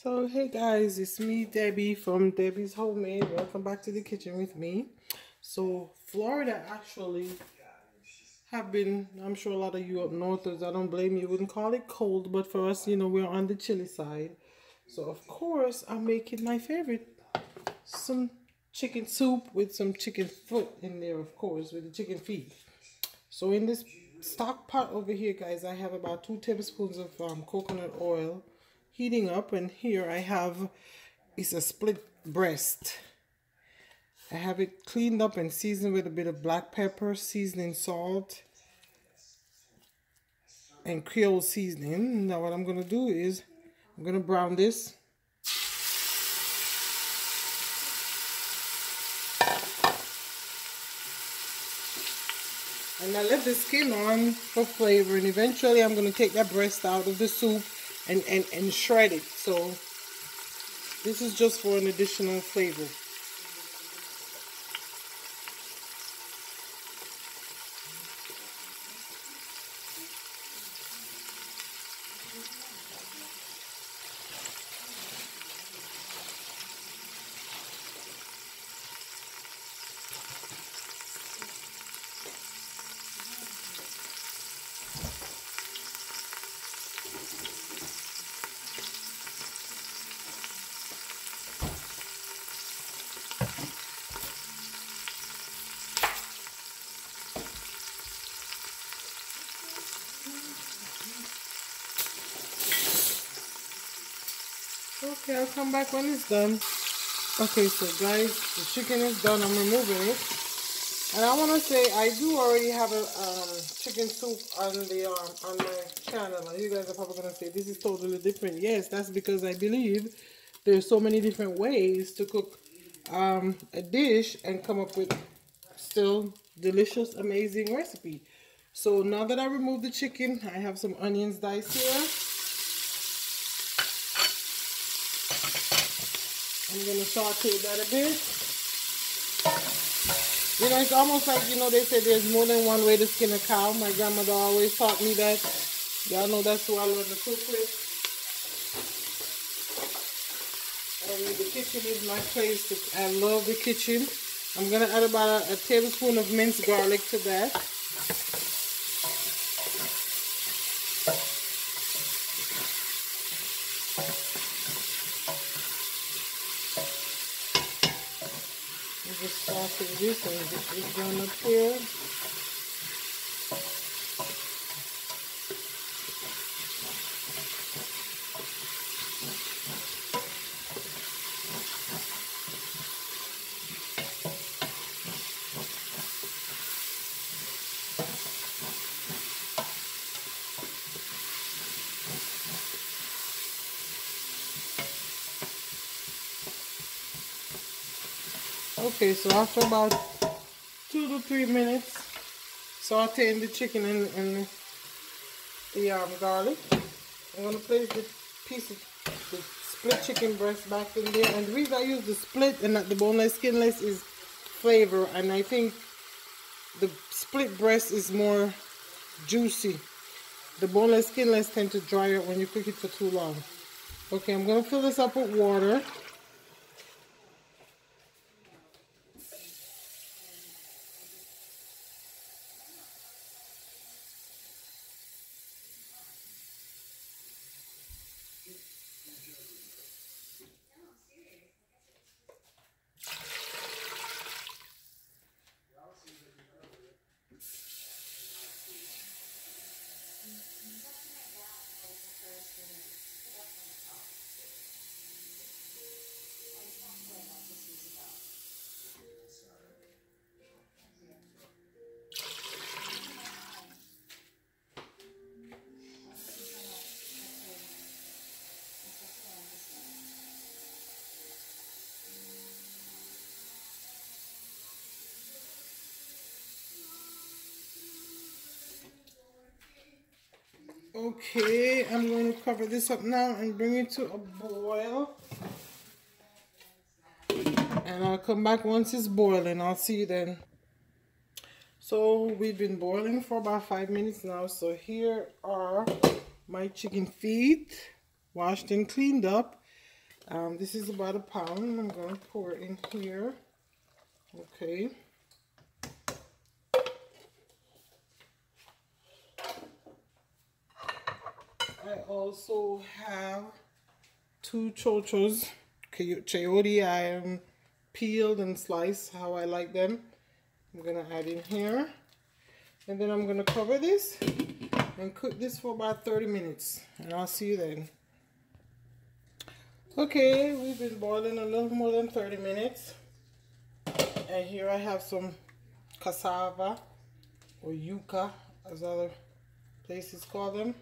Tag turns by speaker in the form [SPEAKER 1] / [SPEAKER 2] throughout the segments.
[SPEAKER 1] So hey guys, it's me Debbie from Debbie's Homemade. Welcome back to the kitchen with me. So Florida actually have been, I'm sure a lot of you up northers, I don't blame you, wouldn't call it cold, but for us, we're on the chilly side. So of course I'm making my favorite, some chicken soup with some chicken foot in there, of course, with the chicken feet. So in this stock pot over here, guys, I have about 2 tablespoons of coconut oil heating up, and here I have is a split breast. I have it cleaned up and seasoned with a bit of black pepper, seasoning salt, and Creole seasoning. Now what I'm going to do is I'm going to brown this. And I left the skin on for flavor, and eventually I'm going to take that breast out of the soup and shred it. So this is just for an additional flavor. Okay, I'll come back when it's done. Okay, so guys, the chicken is done. I'm removing it. And I want to say I do already have a chicken soup on my channel. And you guys are probably going to say this is totally different. Yes, that's because I believe there's so many different ways to cook a dish and come up with still delicious, amazing recipe. So now that I removed the chicken, I have some onions diced here. I'm going to saute that a bit. It's almost like, they say there's more than one way to skin a cow. My grandmother always taught me that. Y'all know that's who I learned to cook with. And the kitchen is my place. I love the kitchen. I'm going to add about a tablespoon of minced garlic to that. Just saute this and get this done up here. Okay, so after about 2 to 3 minutes sauteing the chicken and the garlic, I'm going to place the piece of the split chicken breast back in there. And the reason I use the split and not the boneless skinless is flavor, and I think the split breast is more juicy. The boneless skinless tend to dry out when you cook it for too long. Okay, I'm going to fill this up with water. Okay, I'm going to cover this up now and bring it to a boil. And I'll come back once it's boiling. I'll see you then. So we've been boiling for about 5 minutes now. So here are my chicken feet, washed and cleaned up. This is about a pound. I'm going to pour it in here. Okay. I also have 2 chochos, chayote. I am peeled and sliced how I like them. I'm gonna add in here, and then I'm gonna cover this and cook this for about 30 minutes, and I'll see you then. Okay, we've been boiling a little more than 30 minutes, and here I have some cassava or yuca, as other places call them.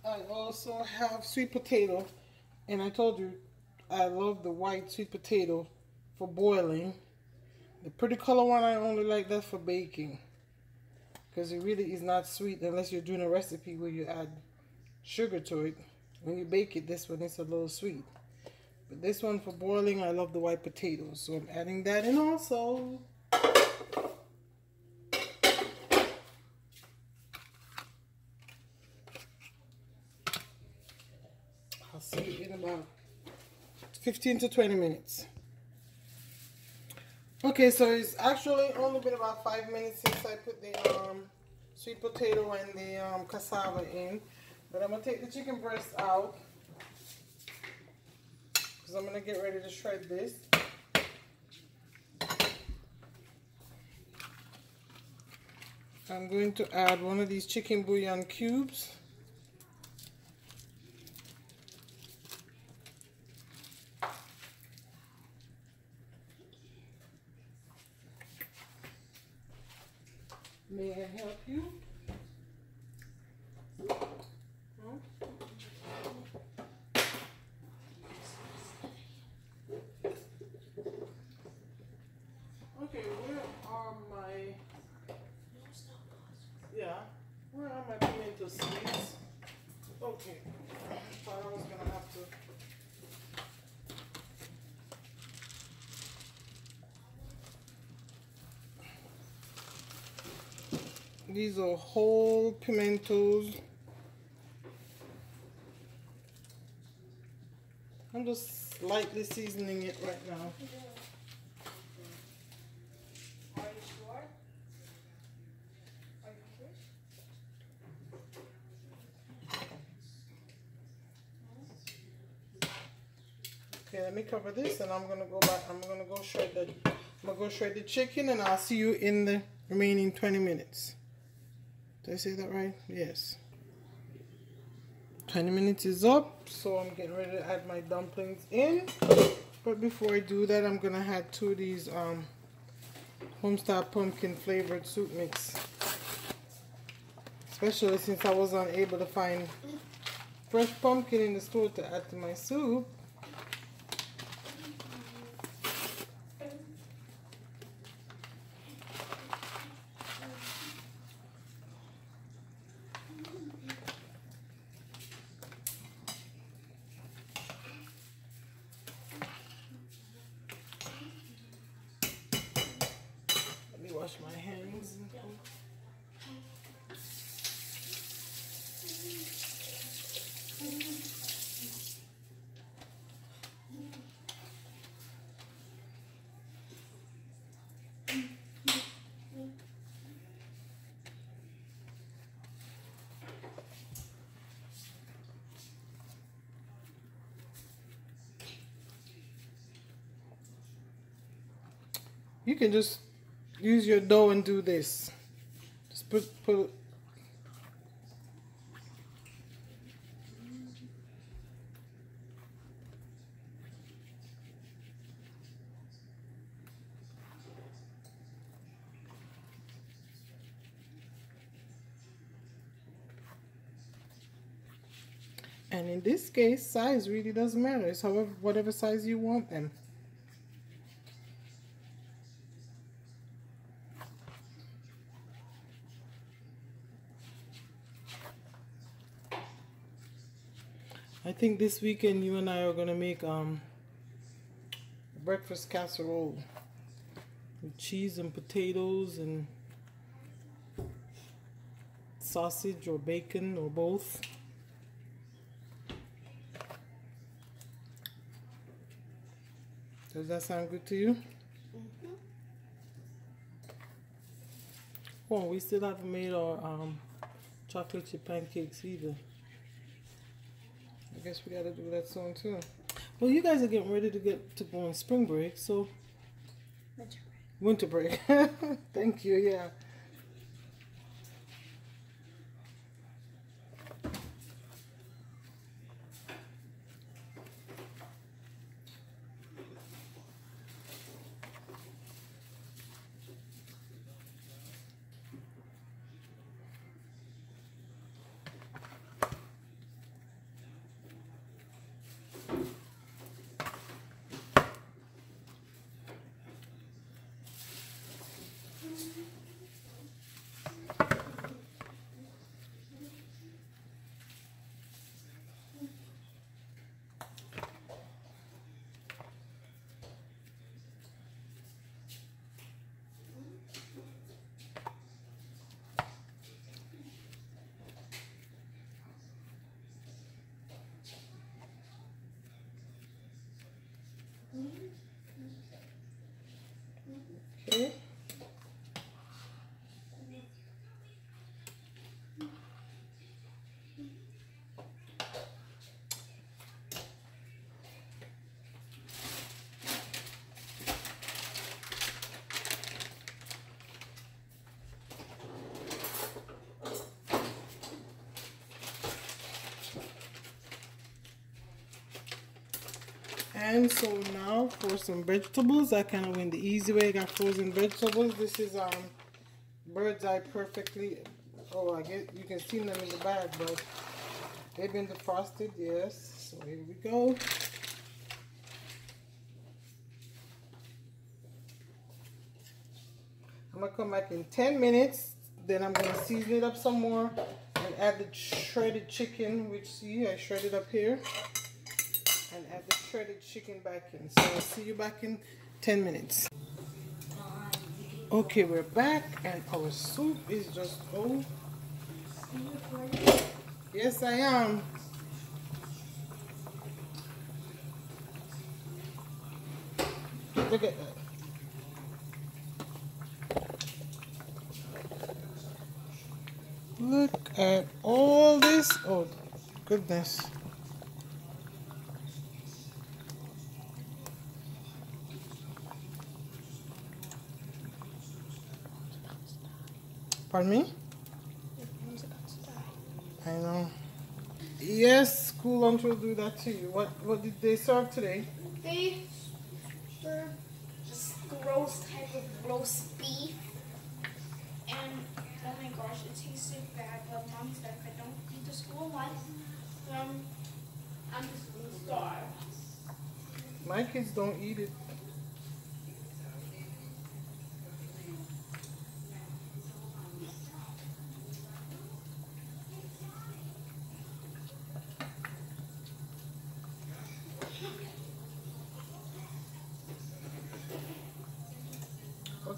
[SPEAKER 1] I also have sweet potato, and I told you I love the white sweet potato for boiling. The pretty color one I only like that for baking, because it really is not sweet unless you're doing a recipe where you add sugar to it. When you bake it, this one is a little sweet. But this one for boiling, I love the white potatoes, so I'm adding that in also. I'll see you in about 15 to 20 minutes. Okay, so it's actually only been about 5 minutes since I put the sweet potato and the cassava in. But I'm going to take the chicken breast out, because I'm going to get ready to shred this. I'm going to add one of these chicken bouillon cubes. May I help you? Okay, where are my... Yeah, where are my pimento seeds? Okay, I thought I was gonna have to... These are whole pimentos. I'm just lightly seasoning it right now.
[SPEAKER 2] Are you sure? Are you sure?
[SPEAKER 1] Okay, let me cover this, and I'm gonna go back. I'm gonna go shred the chicken, and I'll see you in the remaining 20 minutes. Did I say that right? Yes. 20 minutes is up, so I'm getting ready to add my dumplings in. But before I do that, I'm gonna add 2 of these homestyle pumpkin flavored soup mix. Especially since I was unable to find fresh pumpkin in the store to add to my soup. Wash my hands. You can just use your dough and do this. Just put and in this case, size really doesn't matter. It's however, whatever size you want them. I think this weekend you and I are gonna make breakfast casserole with cheese and potatoes and sausage or bacon or both. Does that sound good to you?
[SPEAKER 2] Mm-hmm.
[SPEAKER 1] Oh, we still haven't made our chocolate chip pancakes either. I guess we gotta do that soon too. Well, you guys are getting ready to go on spring break, so winter break. Thank you. Yeah. Okay. And so now for some vegetables, I kind of went the easy way. I got frozen vegetables. This is bird's eye perfectly. Oh, I guess you can see them in the bag, but they've been defrosted. Yes. So here we go. I'm gonna come back in 10 minutes. Then I'm gonna season it up some more and add the shredded chicken, which see I shredded up here. And add the shredded chicken back in. So I'll see you back in 10 minutes. Okay, we're back and our soup is just oh. Yes, I am. Look at that. Look at all this. Oh, goodness. Pardon me? I know. Yes, school lunch will do that to you. What did they serve today?
[SPEAKER 2] They served this gross type of roast beef. And oh my gosh, it tasted bad. But Mom's like, if I don't eat the school lunch, I'm just going to starve.
[SPEAKER 1] My kids don't eat it.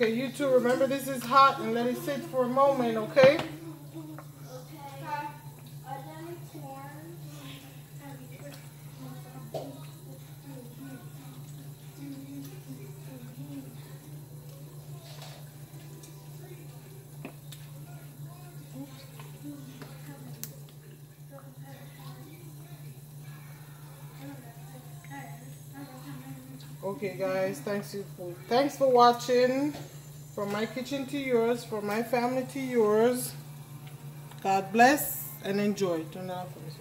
[SPEAKER 1] Okay, you two, remember this is hot and let it sit for a moment, okay? Okay guys, thanks for watching. From my kitchen to yours, from my family to yours. God bless and enjoy. Turn that off.